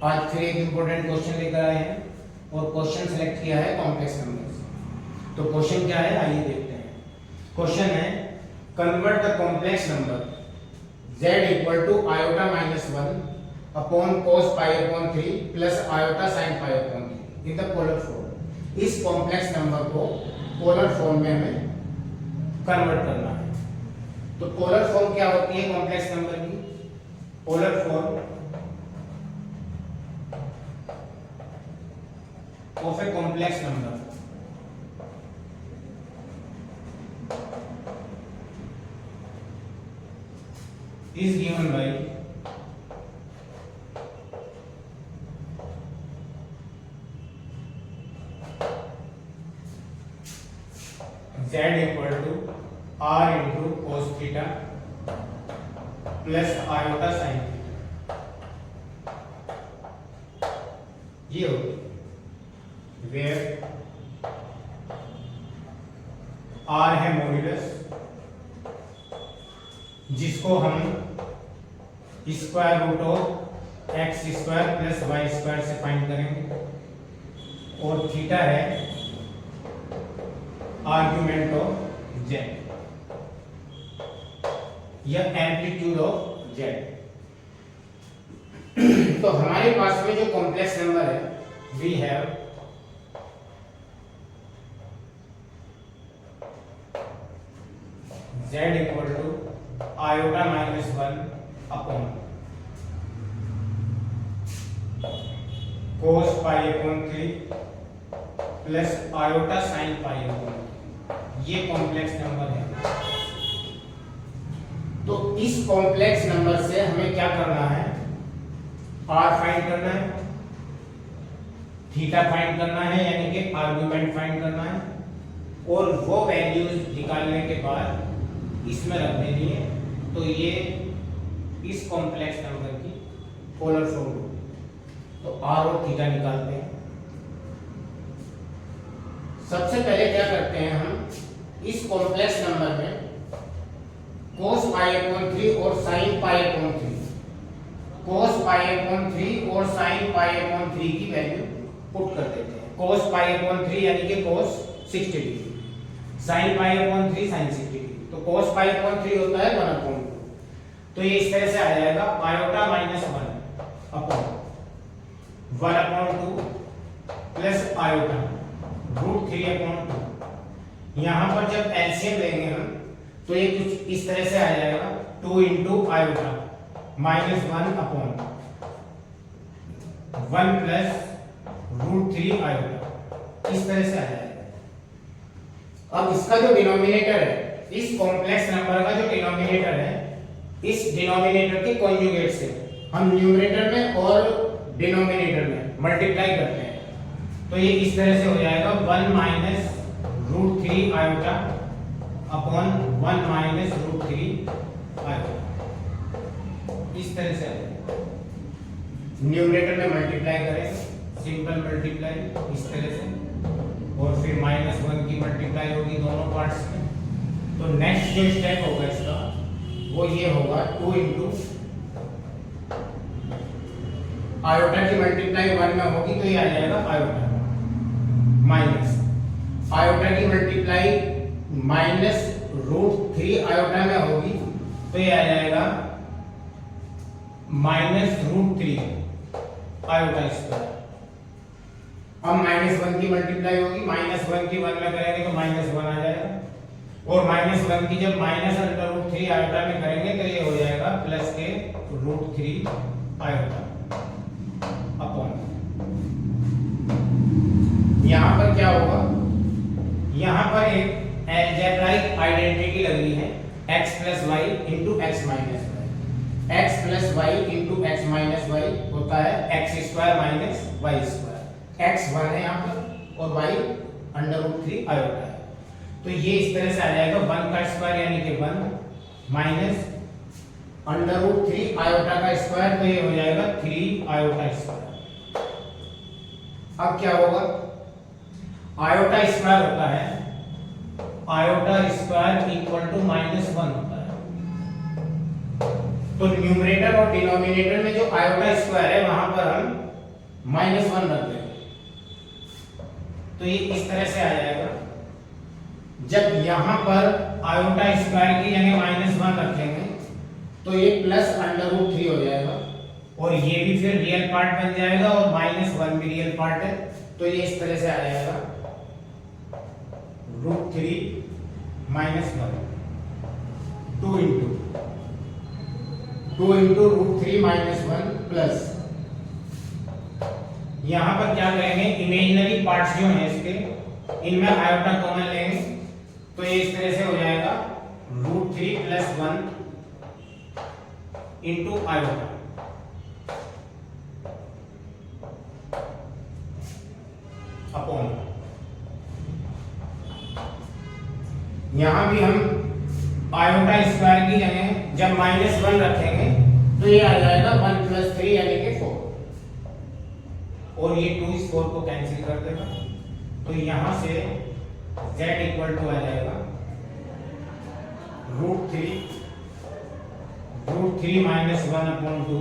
आज फिर एक इम्पोर्टेंट क्वेश्चन लेकर आए हैं और क्वेश्चन सेलेक्ट किया है कॉम्प्लेक्स नंबर से। तो क्वेश्चन क्या है आइए देखते हैं। क्वेश्चन है convert the complex number z equal to iota minus 1 upon cos pi upon 3 plus iota sine pi upon 3 in the polar form. इस कॉम्प्लेक्स नंबर को पोलर फॉर्म में हमें कन्वर्ट करना है। तो पोलर फॉर्म क्या होती है कॉम्प्लेक्स नंबर की? Polar form of a complex number is given by z equal to r into cos theta plus iota sin theta। ये होगी where r है मॉड्यूलस, जिसको हम square root of x square plus y square से find करेंगे, और theta है argument of z या एम्पलीट्यूड ऑफ z। तो हमारे पास में जो कॉम्प्लेक्स नंबर है we have z equal to iota minus 1 upon cos pi upon 3 plus iota sine pi upon, ये कॉम्प्लेक्स नंबर है। तो इस कॉम्प्लेक्स नंबर से हमें क्या करना है? r फाइंड करना है, थीटा फाइंड करना है यानी कि आर्गुमेंट फाइंड करना है, और वो वैल्यूज निकालने के बाद इसमें रख देनी है। तो ये इस कॉम्प्लेक्स नंबर की पोलर फॉर्म होगी। तो r और थीटा निकालते हैं। सबसे पहले क्या करते हैं हम इस कॉम्प्लेक्स नंबर में cos पाई अपॉन 3 और sin पाई अपॉन 3, cos पाई अपॉन 3 और sin पाई अपॉन 3 की वैल्यू पुट कर देते हैं। cos पाई अपॉन 3 यानी कि cos 60 डिग्री, sin पाई अपॉन 3 sin 60 डिग्री। तो cos पाई अपॉन 3 होता है 1 अपॉन 2। तो ये इस तरह से आ जाएगा iota minus 1 upon 1 upon 2 plus iota root 3 upon 2। यहाँ पर जब एलसीएम लेंगे हम तो ये कुछ इस तरह से आ जाएगा 2 into iota minus 1 upon 1 plus root 3 iota, इस तरह से आ जाएगा। अब इसका जो डिनोमिनेटर है, इस कॉम्प्लेक्स नंबर का जो डिनोमिनेटर है, इस डिनोमिनेटर के कॉन्जुगेट से हम न्यूमरेटर में और डिनोमिनेटर में मल्टीप्लाई करते हैं। तो ये इस तरह से हो जाएगा 1 minus root 3 iota upon 1 minus root 3 iota, इस तरह से आ जाएगा। न्यूमरेटर में मल्टीप्लाई करें, सिंपल मल्टीप्लाई इस तरह से, और फिर -1 की मल्टीप्लाई होगी दोनों पार्ट्स में। तो नेक्स्ट जो स्टेप होगा इसका वो ये होगा 2 इंटू आयोटा की मल्टीप्लाई 1 में होगी तो ये आ जाएगा आयोटा, माइनस आयोटा की मल्टीप्लाई माइनस रूट 3 आयोटा में होगी तो ये आ जाएगा माइनस रूट 3 आयोटा स्क्वायर। अब -1 की मल्टीप्लाई होगी, -1 की 1 में करेंगे तो -1 आ जाएगा, और -1 की जब माइनस अंडर रूट 3 आयोटा में करेंगे तो ये हो जाएगा प्लस के रूट 3 आयोटा अपॉन। यहां पर क्या होगा? यहां पर एक अलजेब्राइक आइडेंटिटी लग रही है x plus y into x minus y. X plus y into x minus y होता है x square minus y square. X 1 है यहाँ पर और वाई अंडर रूट 3 आयोटा है। तो ये इस तरह से आ जाएगा 1 का स्क्वायर यानी कि 1 माइनस अंडर रूट 3 आयोटा का स्क्वायर, तो ये हो जाएगा 3 आयोटा स्क्वायर। अब क्या होगा? आयोटा स्क्वायर होता है आयोटा स्क्वायर इक्वल टू -1 होता है। तो न्यूमरेटर और डिनोमिनेटर में जो आयोटा स्क्वायर है वहां पर हम -1 रख देंगे तो ये इस तरह से आ जाएगा। जब यहां पर आयोटा स्क्वायर की जगह -1 रखेंगे तो ये +√3 हो जाएगा और ये भी फिर रियल पार्ट बन जाएगा और -1 भी रियल पार्ट है तो ये इस तरह से आ जाएगा √3 - 1 2 into √3 - 1 प्लस यहां पर क्या करेंगे, इमेजिनरी पार्ट्स जो हैं इसके इनमें आयोटा कॉमन लेंगे तो ये इस तरह से हो जाएगा √3 + 1 इंटू आयोटा। अपॉन यहां भी हम आयोटा स्क्वायर की जगह जब -1 रखेंगे तो ये आ जाएगा 1 + 3 यानी कि 4 और ये 2 इस 4 को कैंसिल कर देगा तो यहां से z = आ जाएगा √3 - 1/2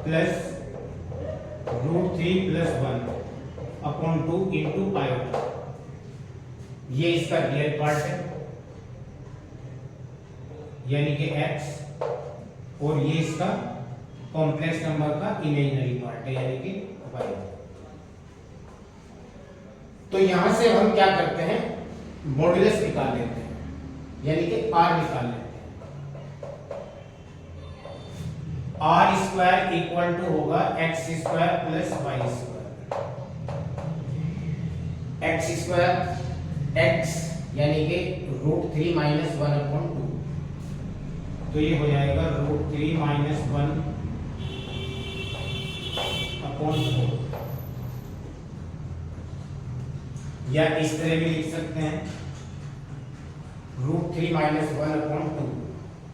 प्लस √3 + 1/2 इंटू आयोटा। ये इसका रियल पार्ट है यानी कि x और ये इसका कॉम्प्लेक्स नंबर का इमेजिनरी पार्ट है यानी कि y। तो यहां से हम क्या करते हैं, मॉड्यूलस निकाल लेते हैं यानी कि r निकाल लेते हैं। r² = होगा x² + y²। x² x यानी कि √3 - 1/2 तो ये हो जाएगा √3 - 1/4 या इस तरह भी लिख सकते हैं √3 - 1/2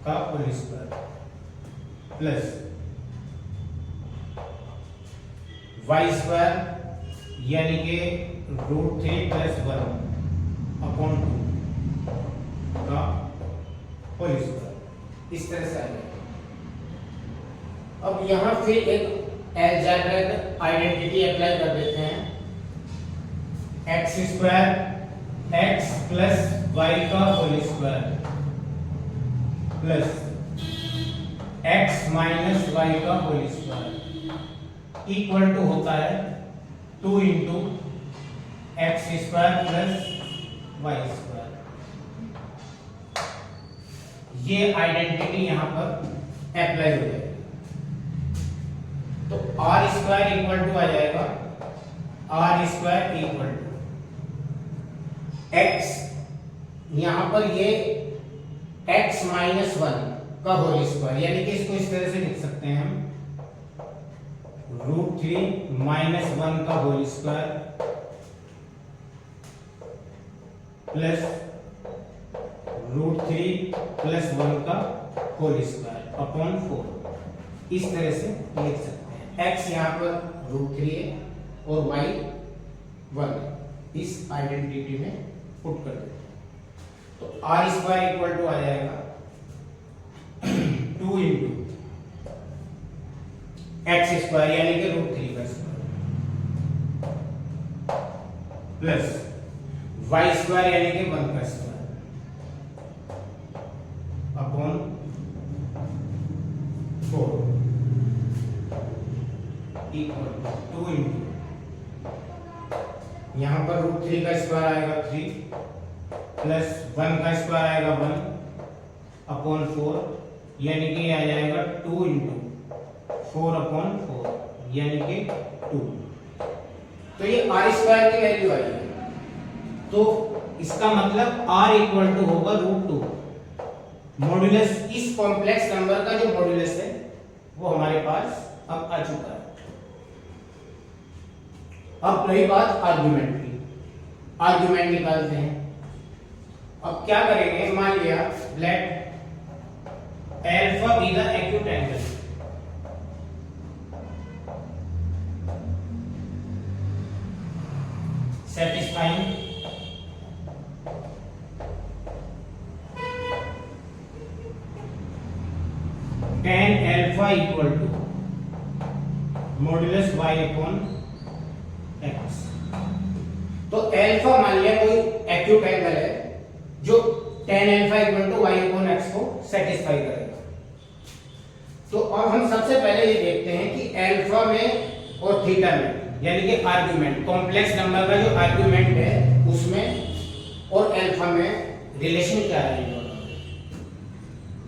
का होल स्क्वायर प्लस y² यानी कि √3 + 1/2 का होल स्क्वायर। इस तरह से आ जाएगा। अब यहां फिर एक अलजेब्रिक आइडेंटिटी अप्लाई कर देते हैं, x² x + y का whole square plus x - y का होल स्क्वायर इक्वल टू होता है 2 into x² + y²। ये आइडेंटिटी यहां पर अप्लाई हो जाएगी तो r² = आ जाएगा r² = x यहां पर ये x - 1 का होल स्क्वायर यानी कि इसको इस तरह से लिख सकते हैं हम √3 - 1 का होल स्क्वायर प्लस √3 + 1 का होल स्क्वायर अपॉन 4। इस तरह से लिख सकते हैं। x यहां पर √3 है और y 1 है। इस आइडेंटिटी में पुट कर देते हैं तो r² = आ जाएगा 2 into x² यानी कि √3 का स्क्वायर प्लस y² यानी कि 1 का स्क्वायर अपॉन 4 इक्वल 2 into यहां पर √3 का स्क्वायर आएगा 3 प्लस 1 का स्क्वायर आएगा 1 अपॉन 4 यानी कि आ जाएगा 2 into 4/4 यानी कि 2। तो ये r² की वैल्यू आई है तो इसका मतलब r = होगा √2। मॉड्यूलस इस कॉम्प्लेक्स नंबर का जो मॉड्यूलस है वो हमारे पास अब आ चुका है। अब रही बात आर्गुमेंट की, आर्गुमेंट निकालते हैं। अब क्या करेंगे, मान लिया let alpha be the acute angle, satisfying tan alpha equal to modulus y upon alpha मान लिया कोई एक्यूट एंगल है जो tan alpha equal to y upon x को सेटिस्फाई करेगा। तो अब हम सबसे पहले ये देखते हैं कि अल्फा में और थीटा में, यानी कि आर्गुमेंट, कॉम्प्लेक्स नंबर का जो आर्गुमेंट है उसमें और अल्फा में रिलेशन क्या है इन दोनों में।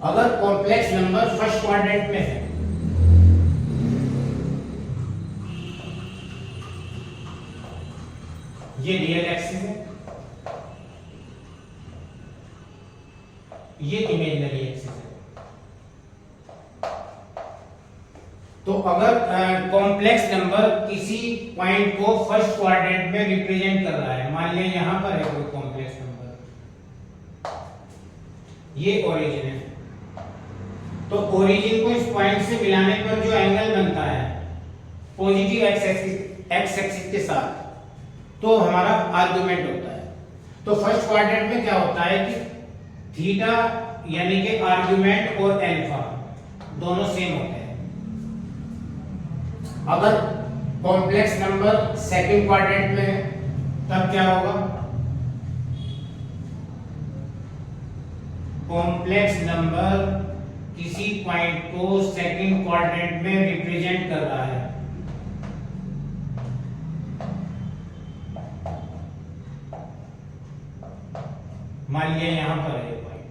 अगर कॉम्प्लेक्स नंबर फर्स्ट क्वाड्रेंट में है ये रियल एक्सिस है, ये इमेजिनरी एक्सिस है। तो अगर कॉम्प्लेक्स नंबर किसी पॉइंट को फर्स्ट क्वाड्रेंट में रिप्रेजेंट कर रहा है, मान लिया यहां पर है कोई कॉम्प्लेक्स नंबर, ये ओरिजिन है, तो ओरिजिन को इस पॉइंट से मिलाने पर जो एंगल बनता है पॉजिटिव एक्स एक्सिस के साथ, तो हमारा आर्गुमेंट होता है। तो फर्स्ट क्वाड्रेंट में क्या होता है कि थीटा यानी कि आर्गुमेंट और अल्फा दोनों सेम होते हैं। अगर कॉम्प्लेक्स नंबर सेकंड क्वाड्रेंट में है तब क्या होगा, कॉम्प्लेक्स नंबर किसी पॉइंट को सेकंड क्वाड्रेंट में रिप्रेजेंट कर रहा है, मान लिया यहां पर है पॉइंट,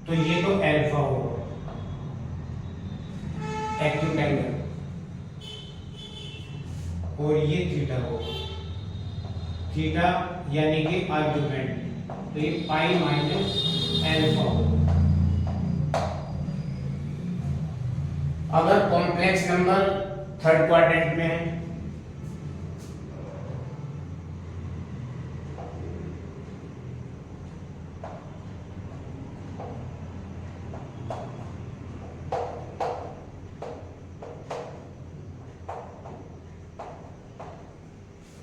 तो ये तो अल्फा होगा एक्यूट एंगल, और ये थीटा होगा, थीटा यानी कि आर्गुमेंट, तो ये पाई माइनस अल्फा होगा। अगर कॉम्प्लेक्स नंबर थर्ड क्वाड्रेंट में है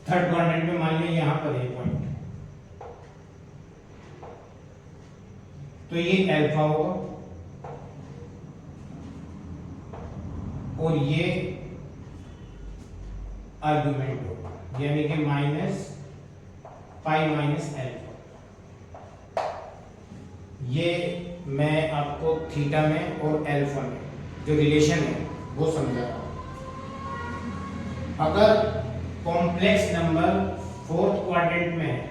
थर्ड क्वाड्रेंट में, मान लिया यहां पर है पॉइंट, तो ये अल्फा होगा और ये आर्गुमेंट होगा, यानी कि माइनस पाई माइनस अल्फा। ये मैं आपको थीटा में और अल्फा में जो रिलेशन है वो समझा रहा हूं। अगर कॉम्प्लेक्स नंबर फोर्थ क्वाड्रेंट में है,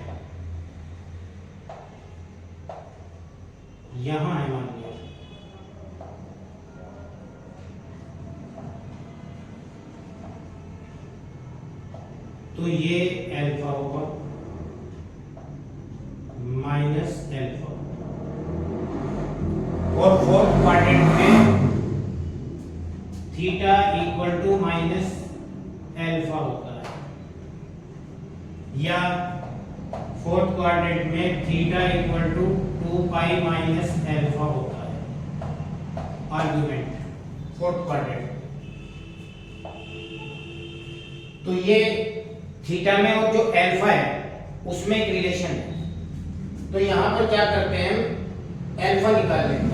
यहां है मान लिया, तो ये अल्फा होगा माइनस अल्फा, और फोर्थ क्वाड्रेंट में theta equal to minus alpha होता है, या फोर्थ क्वाड्रेंट में theta equal to 2 pi minus alpha होता है आर्गुमेंट फोर्थ क्वाड्रेंट। तो ये थीटा में और जो अल्फा है उसमें एक रिलेशन है, तो यहां पर क्या करते हैं, अल्फा निकाल लेते हैं,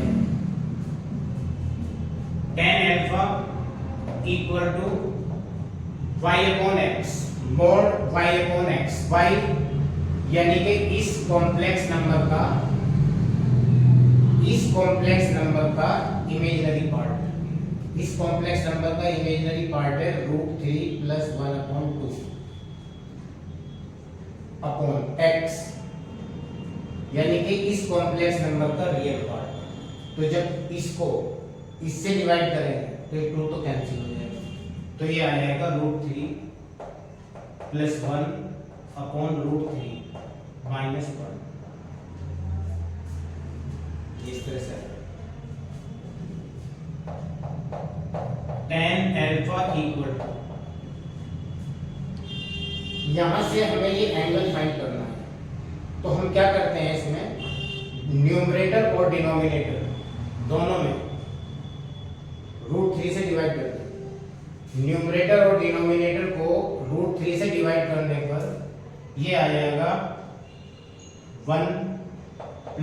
tan alpha equal to y upon x mod y upon x, y यानी कि इस कॉम्प्लेक्स नंबर का इमेजिनरी पार्ट, इस कॉम्प्लेक्स नंबर का इमेजिनरी पार्ट है √3 + 1/2 अपॉन x, यानी कि इस कॉम्प्लेक्स नंबर का रियल पार्ट। तो जब इसको इससे डिवाइड करेंगे तो ये 2 तो कैंसिल हो जाएगा, तो ये आ जाएगा √3 + 1 अपॉन √3 -1, इस तरह से tan अल्फा इक्वल टू, यहां से हमें ये एंगल फाइंड करना है, तो हम क्या करते हैं, इसमें न्यूमरेटर और डिनोमिनेटर दोनों में √3 से डिवाइड करते हैं। न्यूमरेटर और डिनोमिनेटर को √3 से डिवाइड करने पर ये आ जाएगा 1 +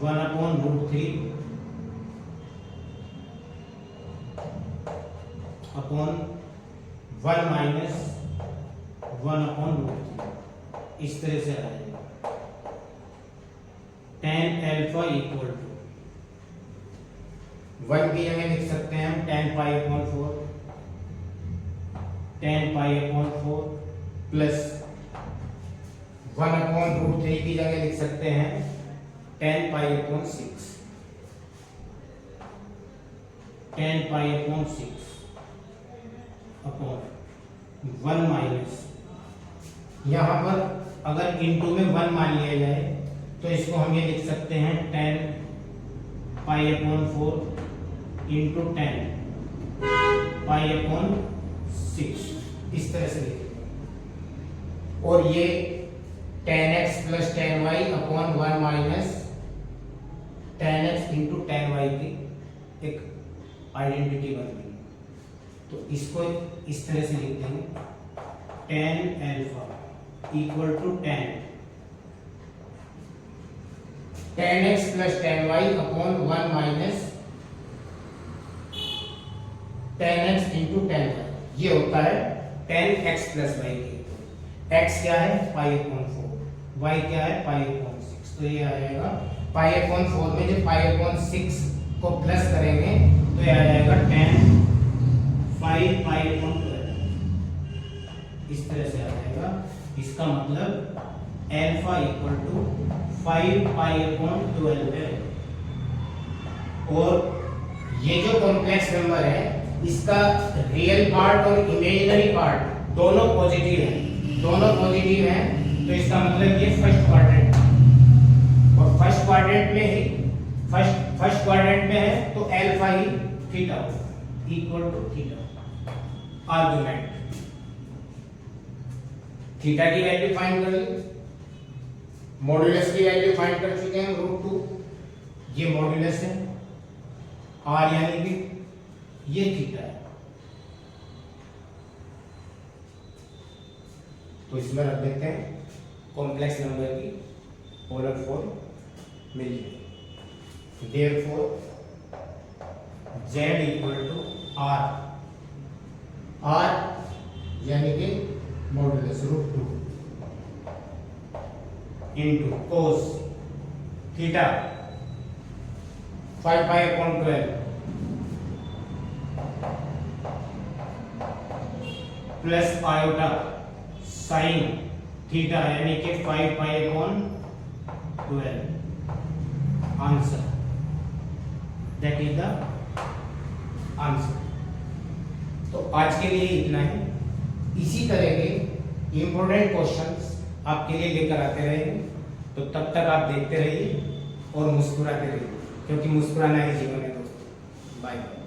1/√3 अपॉन 1 माइनस 1 अपॉन रूट 3, इस तरह से आ जाएगा। tan अल्फा इक्वल टू 1 की जगह लिख सकते हैं हम tan pi upon 4, tan pi upon 4 plus 1 upon root 3 की जगह लिख सकते हैं tan pi upon 6, tan pi upon 6 upon 1 minus, यहाँ पर अगर इनटू में 1 मान लिया जाए तो इसको हम ये लिख सकते हैं tan pi upon 4 into tan pi upon 6, इस तरह से लिखेंगे। और ये tan x plus tan y upon 1 minus tan x into tan y की एक आइडेंटिटी बन गई। तो इसको इस तरह से लिख देंगे tan alpha equal to tan x plus tan y upon 1 minus tan x into tan y, ये होता है tan x प्लस y के। x क्या है पाई अपॉन 4, y क्या है पाई अपॉन 6, तो ये आ जाएगा पाई अपॉन 4 में जब पाई अपॉन 6 को प्लस करेंगे तो ये आ जाएगा tan 5 पाई अपॉन 12, इस तरह से आ जाएगा। इसका मतलब alpha equal to 5 pi upon 12 है। और ये जो कॉम्प्लेक्स नंबर है इसका रियल पार्ट और इमेजिनरी पार्ट दोनों पॉजिटिव हैं, तो इसका मतलब ये फर्स्ट क्वाड्रेंट, और फर्स्ट क्वाड्रेंट में है तो अल्फा ही theta equal to theta. Argument theta की वैल्यू फाइंड कर ली, मॉड्यूलस की वैल्यू फाइंड कर चुके हैं √2, ये मॉड्यूलस है, r यानी कि ये थीटा है, तो इसमें रख देते हैं कॉम्प्लेक्स नंबर की पोलर फॉर्म मिल जाएगी। Therefore z equal to r यानी कि modulus √2 into cos theta 5 pi upon 12 plus iota sine theta यानी कि 5 pi upon 12। Answer, that is the answer. तो आज के लिए इतना ही। इसी तरह के इंपॉर्टेंट क्वेश्चंस आपके लिए लेकर आते रहेंगे, तो तब तक आप देखते रहिए और मुस्कुराते रहिए, क्योंकि मुस्कुराना ही जीवन है दोस्तों। Bye bye.